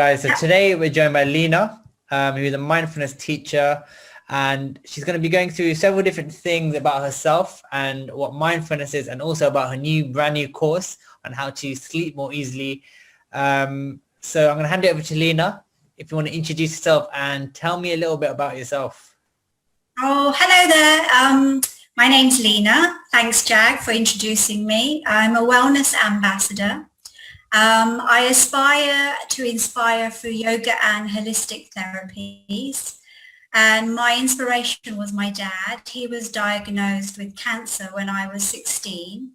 Guys, so today we're joined by Lina, who is a mindfulness teacher, and she's going to be going through several different things about herself and what mindfulness is, and also about her brand new course on how to sleep more easily. So I'm going to hand it over to Lina. If you want to introduce yourself and tell me a little bit about yourself. Oh, hello there. My name's Lina. Thanks, Jag, for introducing me. I'm a wellness ambassador. I aspire to inspire through yoga and holistic therapies. And my inspiration was my dad. He was diagnosed with cancer when I was 16,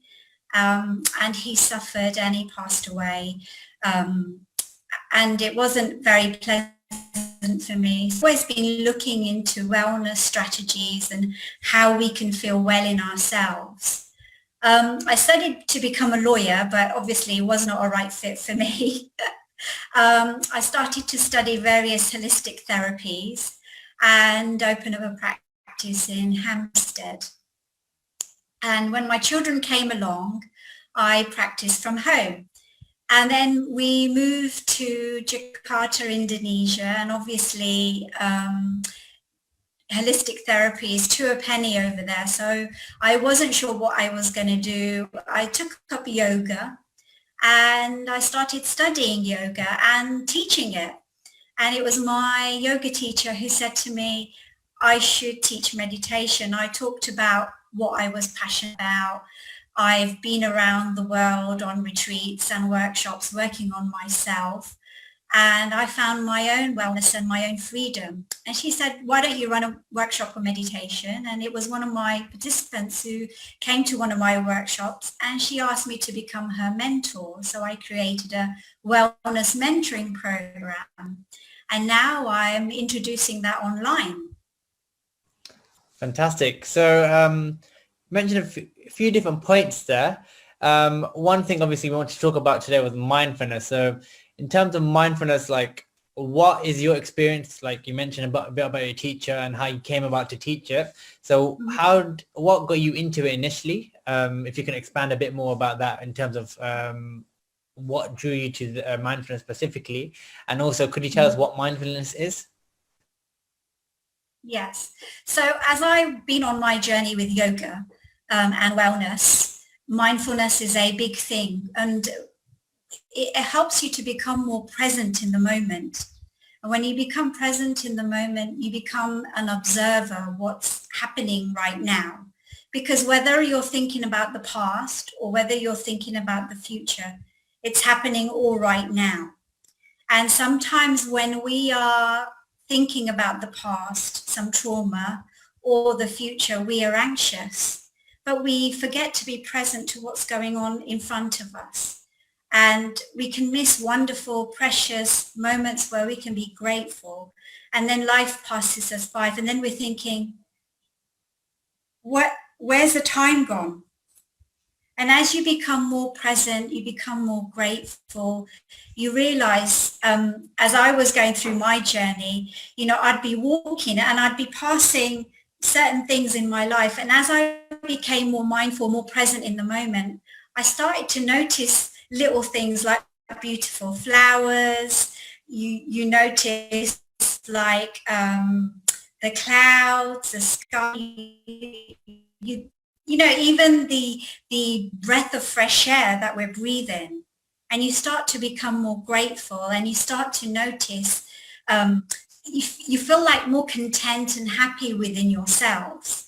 and he suffered and he passed away. And it wasn't very pleasant for me. I've always been looking into wellness strategies and how we can feel well in ourselves. I studied to become a lawyer, but obviously it was not a right fit for me. I started to study various holistic therapies and open up a practice in Hampstead. And when my children came along, I practiced from home. And then we moved to Jakarta, Indonesia, and obviously holistic therapy is to a penny over there. So I wasn't sure what I was going to do. I took up yoga and I started studying yoga and teaching it. And it was my yoga teacher who said to me, I should teach meditation. I talked about what I was passionate about. I've been around the world on retreats and workshops working on myself, and I found my own wellness and my own freedom. And she said, why don't you run a workshop on meditation? And it was one of my participants who came to one of my workshops, and she asked me to become her mentor. So I created a wellness mentoring program, and now I'm introducing that online. Fantastic. So mentioned a few different points there. One thing obviously we want to talk about today was mindfulness. So in terms of mindfulness, like, what is your experience? Like you mentioned a bit about your teacher and how you came about to teach it. So what got you into it initially? If you can expand a bit more about that in terms of what drew you to the, mindfulness specifically, and also could you tell us what mindfulness is? Yes. So as I've been on my journey with yoga and wellness, mindfulness is a big thing, and it helps you to become more present in the moment. And when you become present in the moment, you become an observer of what's happening right now. Because whether you're thinking about the past or whether you're thinking about the future, it's happening all right now. And sometimes when we are thinking about the past, some trauma, or the future, we are anxious, but we forget to be present to what's going on in front of us. And we can miss wonderful, precious moments where we can be grateful. And then life passes us by, and then we're thinking, where's the time gone? And as you become more present, you become more grateful, you realize, as I was going through my journey, I'd be walking and I'd be passing certain things in my life. And as I became more mindful, more present in the moment, I started to notice little things like beautiful flowers. You notice like the clouds, the sky, even the breath of fresh air that we're breathing. And you start to become more grateful, and you start to notice, you feel like more content and happy within yourselves.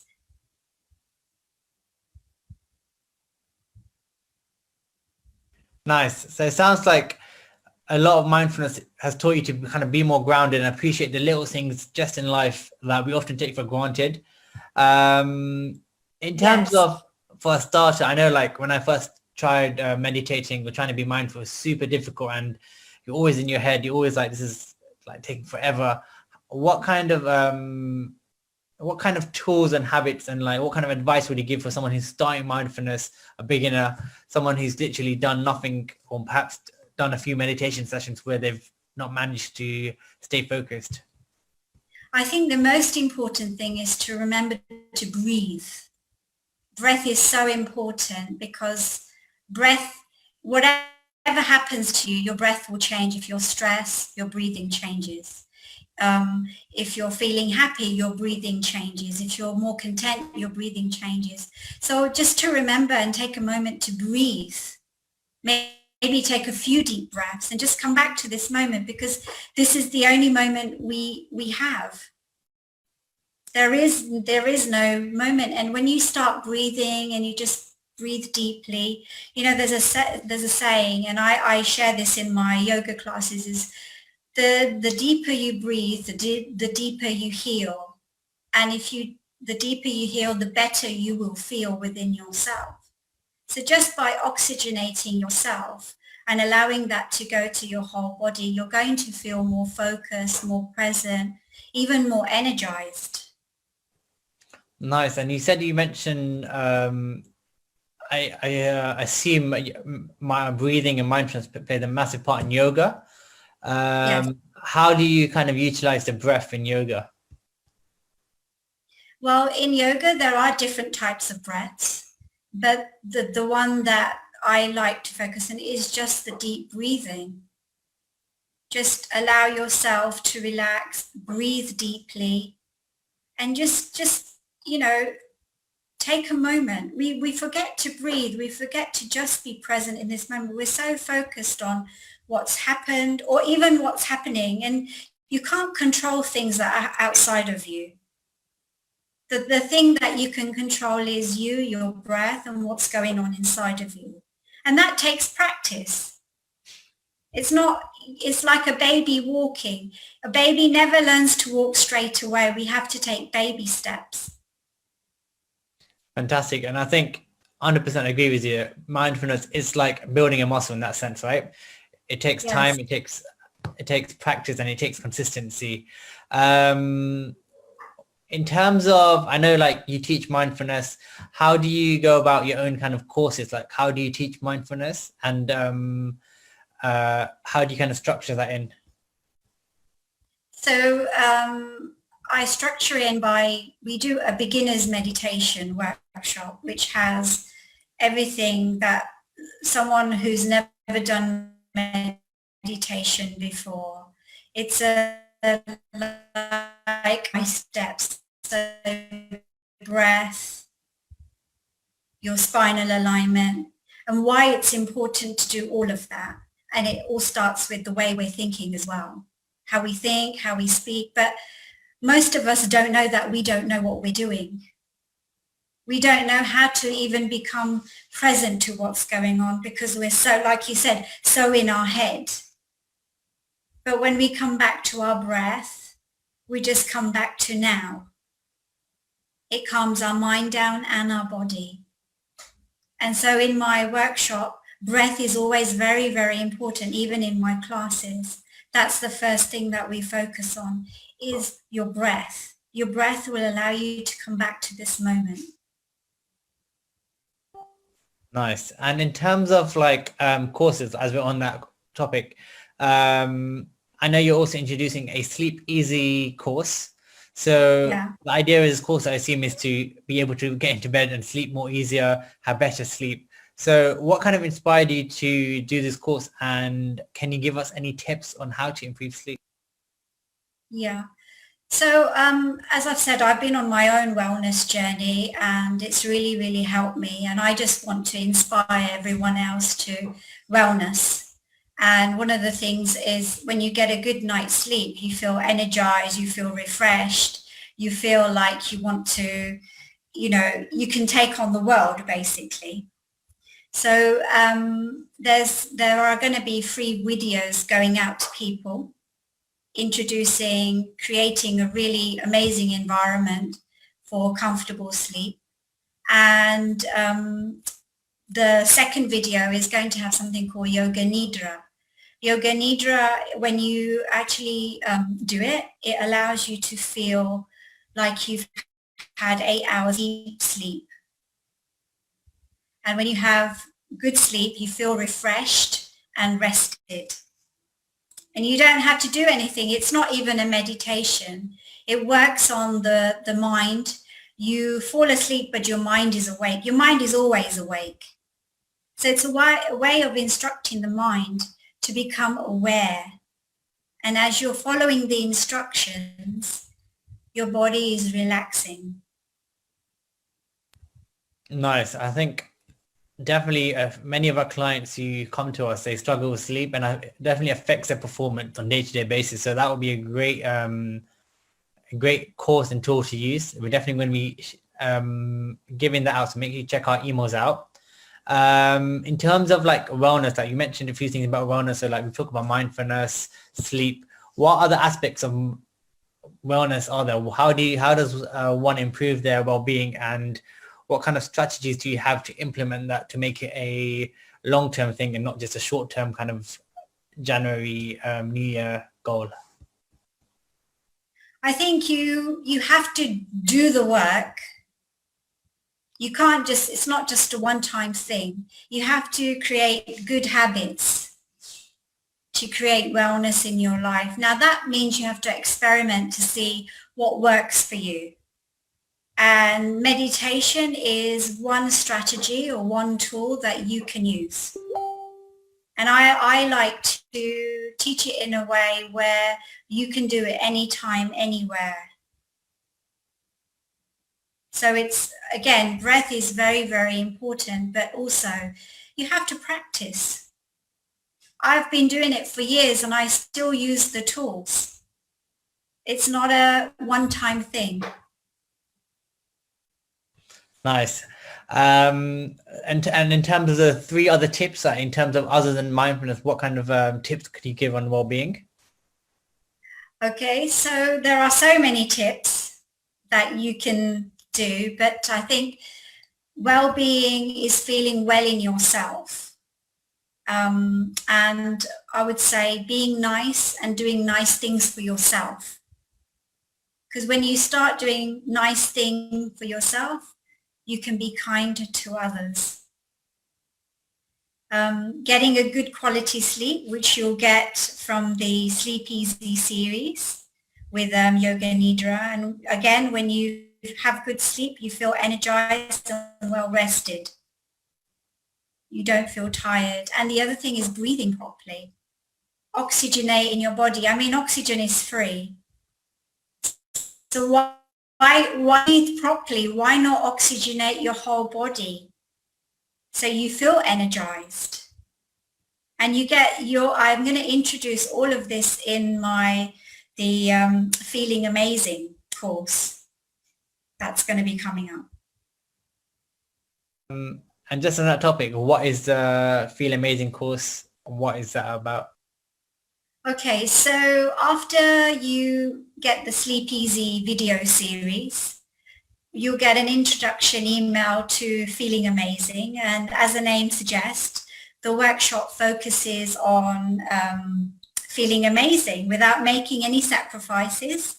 Nice. So it sounds like a lot of mindfulness has taught you to kind of be more grounded and appreciate the little things just in life that we often take for granted. In terms of, for a starter, I know like when I first tried meditating or trying to be mindful, it's super difficult, and you're always in your head. You're always like, this is like taking forever. What kind of tools and habits and like what kind of advice would you give for someone who's starting mindfulness, a beginner, someone who's literally done nothing, or perhaps done a few meditation sessions where they've not managed to stay focused? I think the most important thing is to remember to breathe. Breath is so important, because breath, whatever happens to you, your breath will change. If you're stressed, your breathing changes. If you're feeling happy, your breathing changes. If you're more content, your breathing changes. So just to remember and take a moment to breathe, maybe take a few deep breaths and just come back to this moment, because this is the only moment we have. There is no moment. And when you start breathing and you just breathe deeply, you know, there's a saying, and I share this in my yoga classes, is the deeper you breathe, the deeper you heal. And the deeper you heal, the better you will feel within yourself. So just by oxygenating yourself and allowing that to go to your whole body, you're going to feel more focused, more present, even more energized. Nice. And you mentioned, I assume my breathing and mindfulness played a massive part in yoga. Yes. How do you kind of utilize the breath in yoga? Well, in yoga, there are different types of breaths, but the one that I like to focus on is just the deep breathing. Just allow yourself to relax, breathe deeply, and just you know, take a moment. We forget to breathe. We forget to just be present in this moment. We're so focused on what's happened or even what's happening, and you can't control things that are outside of you. The thing that you can control is you, your breath, and what's going on inside of you. And that takes practice. It's like a baby walking. A baby never learns to walk straight away. We have to take baby steps. Fantastic. And I think 100% agree with you. Mindfulness is like building a muscle in that sense, right? It takes time, it takes practice, and it takes consistency. In terms of, I know like you teach mindfulness, how do you go about your own kind of courses? Like how do you teach mindfulness, and how do you kind of structure that in? So I structure in we do a beginner's meditation workshop, which has everything that someone who's never done meditation before. It's like my steps, so breath, your spinal alignment, and why it's important to do all of that. And it all starts with the way we're thinking as well, how we think, how we speak. But most of us don't know that we don't know what we're doing. We don't know how to even become present to what's going on, because we're so, like you said, so in our head. But when we come back to our breath, we just come back to now. It calms our mind down and our body. And so in my workshop, breath is always very, very important, even in my classes. That's the first thing that we focus on, is your breath. Your breath will allow you to come back to this moment. Nice. And in terms of like courses, as we're on that topic, I know you're also introducing a Sleep Easy course. So The idea of this course, I assume, is to be able to get into bed and sleep more easier, have better sleep. So what kind of inspired you to do this course, and can you give us any tips on how to improve sleep? Yeah. So as I've said, I've been on my own wellness journey, and it's really, really helped me. And I just want to inspire everyone else to wellness. And one of the things is, when you get a good night's sleep, you feel energized, you feel refreshed, you feel like you want to, you can take on the world, basically. So there are going to be free videos going out to people, creating a really amazing environment for comfortable sleep. And the second video is going to have something called Yoga Nidra. Yoga Nidra, when you actually do it, it allows you to feel like you've had 8 hours deep sleep. And when you have good sleep, you feel refreshed and rested. And you don't have to do anything. It's not even a meditation. It works on the mind. You fall asleep, but your mind is awake. Your mind is always awake. So it's a way of instructing the mind to become aware. And as you're following the instructions, your body is relaxing. Nice. I think definitely many of our clients who come to us, they struggle with sleep, and it definitely affects their performance on day-to-day basis. So that would be a great course and tool to use. We're definitely going to be giving that out, so make sure you check our emails out. In terms of like wellness, like you mentioned a few things about wellness, so like we talk about mindfulness, sleep. What other aspects of wellness are there? How does one improve their well-being, and what kind of strategies do you have to implement that to make it a long-term thing and not just a short-term kind of January New Year goal? I think you have to do the work. You can't just, it's not just a one-time thing. You have to create good habits to create wellness in your life. Now that means you have to experiment to see what works for you. And meditation is one strategy or one tool that you can use. And I like to teach it in a way where you can do it anytime, anywhere. So it's, again, breath is very, very important, but also you have to practice. I've been doing it for years and I still use the tools. It's not a one-time thing. Nice. And in terms of the 3 other tips, in terms of other than mindfulness, what kind of tips could you give on well-being? Okay, so there are so many tips that you can do, but I think well-being is feeling well in yourself. And I would say being nice and doing nice things for yourself. Because when you start doing nice things for yourself, you can be kinder to others. Getting a good quality sleep, which you'll get from the Sleep Easy series with Yoga Nidra. And again, when you have good sleep, you feel energized and well rested. You don't feel tired. And the other thing is breathing properly. Oxygenate in your body. I mean, oxygen is free. So why breathe properly? Why not oxygenate your whole body so you feel energized? And you get I'm going to introduce all of this in the Feeling Amazing course that's going to be coming up. And just on that topic, what is the Feel Amazing course? What is that about? Okay, so after you get the Sleep Easy video series, you'll get an introduction email to Feeling Amazing. And as the name suggests, the workshop focuses on feeling amazing without making any sacrifices,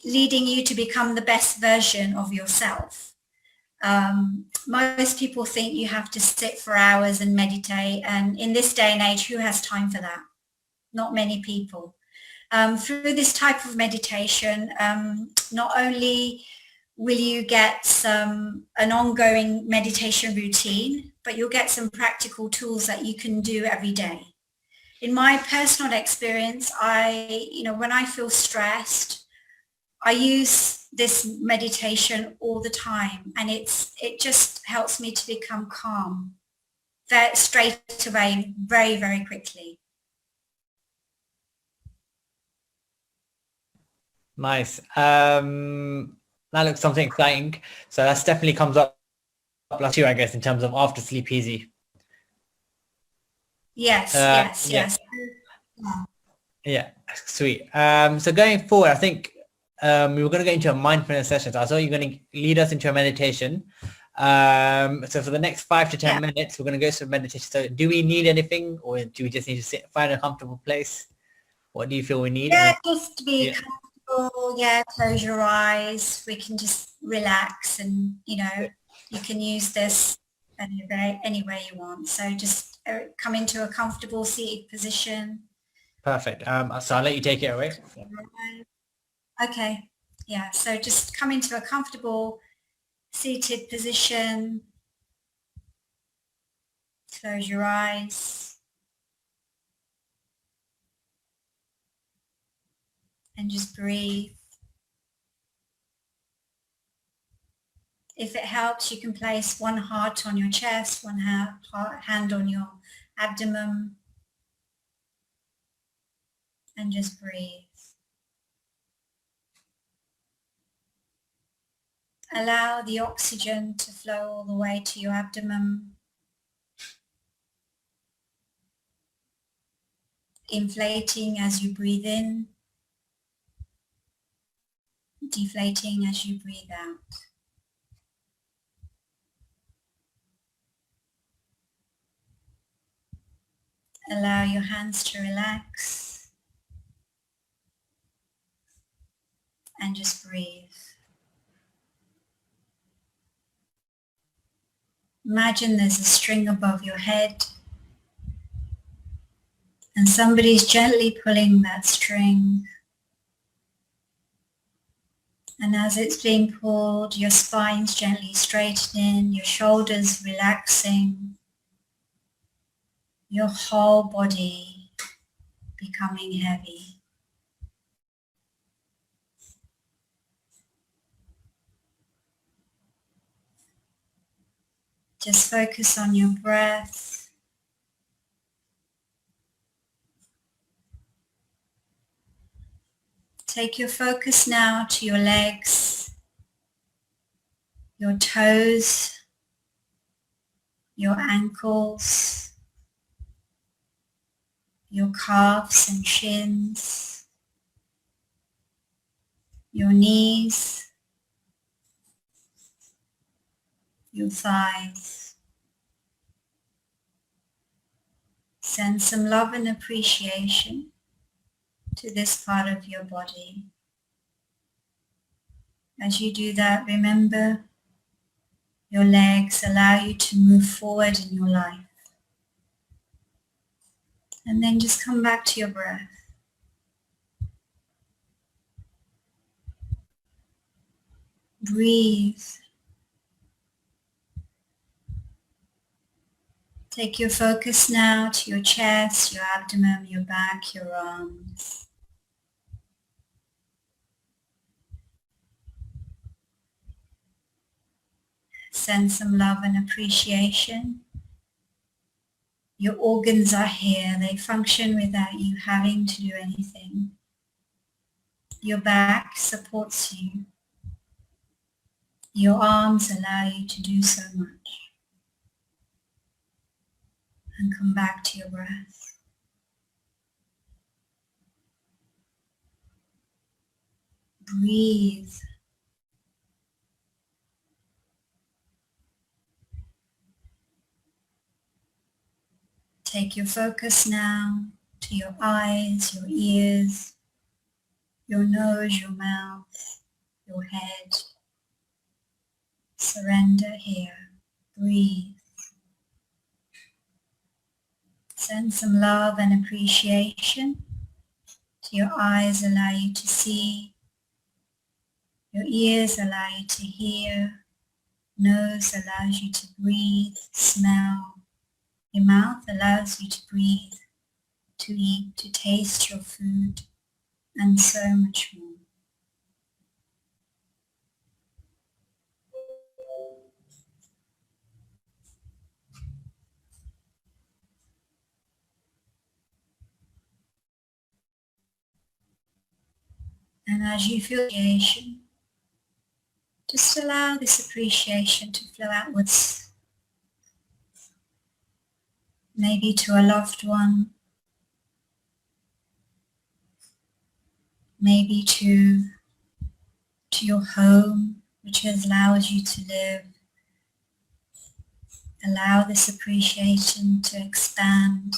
leading you to become the best version of yourself. Most people think you have to sit for hours and meditate, and in this day and age, who has time for that? Not many people. Through this type of meditation, not only will you get an ongoing meditation routine, but you'll get some practical tools that you can do every day. In my personal experience, when I feel stressed, I use this meditation all the time, and it just helps me to become calm straight away, very, very quickly. Nice. That looks something exciting. So that definitely comes up last year, I guess, in terms of after Sleep Easy. Yes. Yeah, sweet. So going forward, I think we were going to get into a mindfulness session. So I thought you were going to lead us into a meditation. So for the next 5 to 10 minutes, we're going to go through meditation. So do we need anything, or do we just need to find a comfortable place? What do you feel we need? Yeah, just to be comfortable. Yeah, close your eyes. We can just relax, and you can use this any way you want. So just come into a comfortable seated position. Perfect. So I'll let you take it away. Okay. Yeah. So just come into a comfortable seated position. Close your eyes and just breathe. If it helps, you can place one heart on your chest, one hand on your abdomen, and just breathe. Allow the oxygen to flow all the way to your abdomen, inflating as you breathe in, deflating as you breathe out. Allow your hands to relax and just breathe. Imagine there's a string above your head and somebody's gently pulling that string. And as it's being pulled, your spine's gently straightening, your shoulders relaxing, your whole body becoming heavy. Just focus on your breath. Take your focus now to your legs, your toes, your ankles, your calves and shins, your knees, your thighs. Send some love and appreciation to this part of your body. As you do that, remember your legs allow you to move forward in your life. And then just come back to your breath. Breathe. Take your focus now to your chest, your abdomen, your back, your arms. Send some love and appreciation. Your organs are here. They function without you having to do anything. Your back supports you. Your arms allow you to do so much. And come back to your breath. Breathe. Take your focus now to your eyes, your ears, your nose, your mouth, your head. Surrender here. Breathe. Send some love and appreciation to your eyes, allow you to see. Your ears allow you to hear. Nose allows you to breathe, smell. Your mouth allows you to breathe, to eat, to taste your food, and so much more. And as you feel appreciation, just allow this appreciation to flow outwards. Maybe to a loved one, maybe to your home, which allows you to live. Allow this appreciation to expand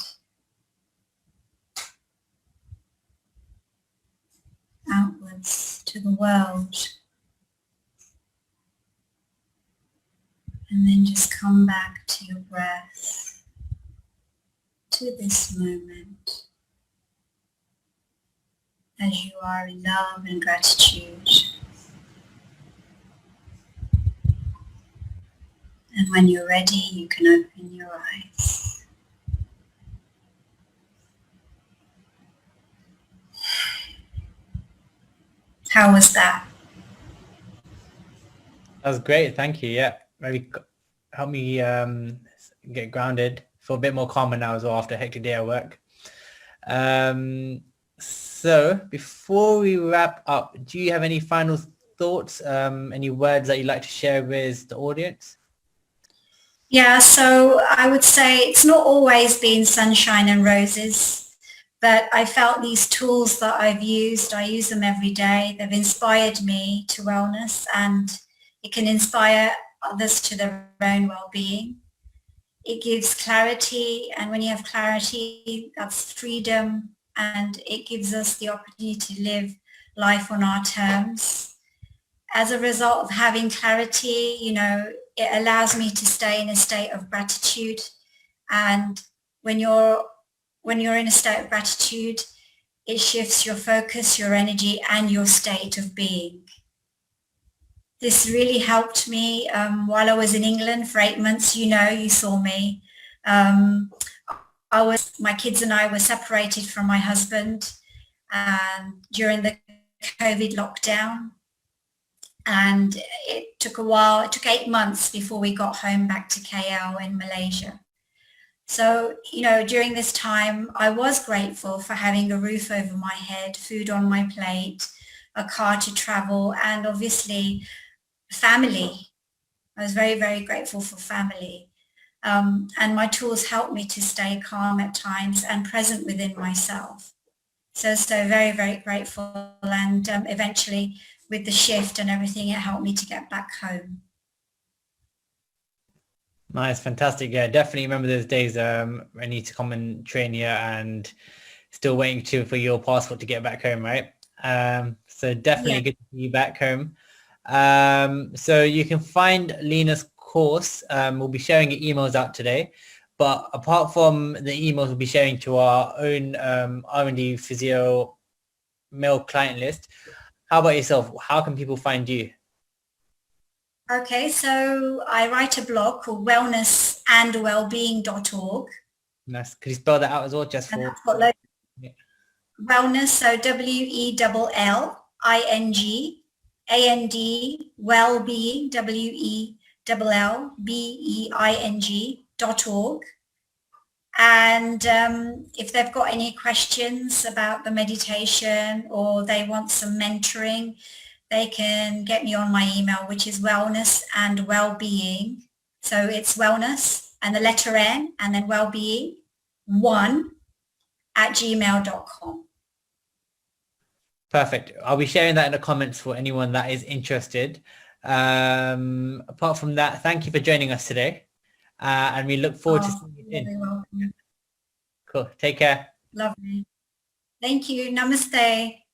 outwards to the world. And then just come back to your breath, to this moment, as you are in love and gratitude. And when you're ready, you can open your eyes. How was that? That was great. Thank you. Yeah. Maybe help me get grounded. Feel a bit more calmer now as well after a hectic day at work. So before we wrap up, do you have any final thoughts, any words that you'd like to share with the audience? Yeah, so I would say it's not always been sunshine and roses, but I felt these tools that I've used, I use them every day. They've inspired me to wellness, and it can inspire others to their own well-being. It gives clarity, and when you have clarity, that's freedom, and it gives us the opportunity to live life on our terms. As a result of having clarity, it allows me to stay in a state of gratitude. And when you're in a state of gratitude, it shifts your focus, your energy, and your state of being. This really helped me while I was in England for 8 months. You saw me. My kids and I were separated from my husband during the COVID lockdown. And it took a while. It took 8 months before we got home back to KL in Malaysia. So, during this time, I was grateful for having a roof over my head, food on my plate, a car to travel, and obviously family. I was very, very grateful for family. And my tools helped me to stay calm at times and present within myself. So very, very grateful. And eventually, with the shift and everything, it helped me to get back home. Nice, fantastic. Yeah, definitely remember those days I need to come and train here and still waiting for your passport to get back home, right? So definitely good to see you back home. So you can find Lina's course. We'll be sharing your emails out today. But apart from the emails we'll be sharing to our own R&D physio male client list, how about yourself? How can people find you? Okay, so I write a blog called wellnesswithlina.org. Nice. Could you spell that out as well, just for wellness? So wellling, wellbeing, wellbeing.org. And if they've got any questions about the meditation or they want some mentoring, they can get me on my email, which is wellness and wellbeing. So it's wellness and the letter N and then wellbeing 1@gmail.com. Perfect. I'll be sharing that in the comments for anyone that is interested. Apart from that, thank you for joining us today. And we look forward to seeing you soon. Very welcome. Cool. Take care. Lovely. Thank you. Namaste.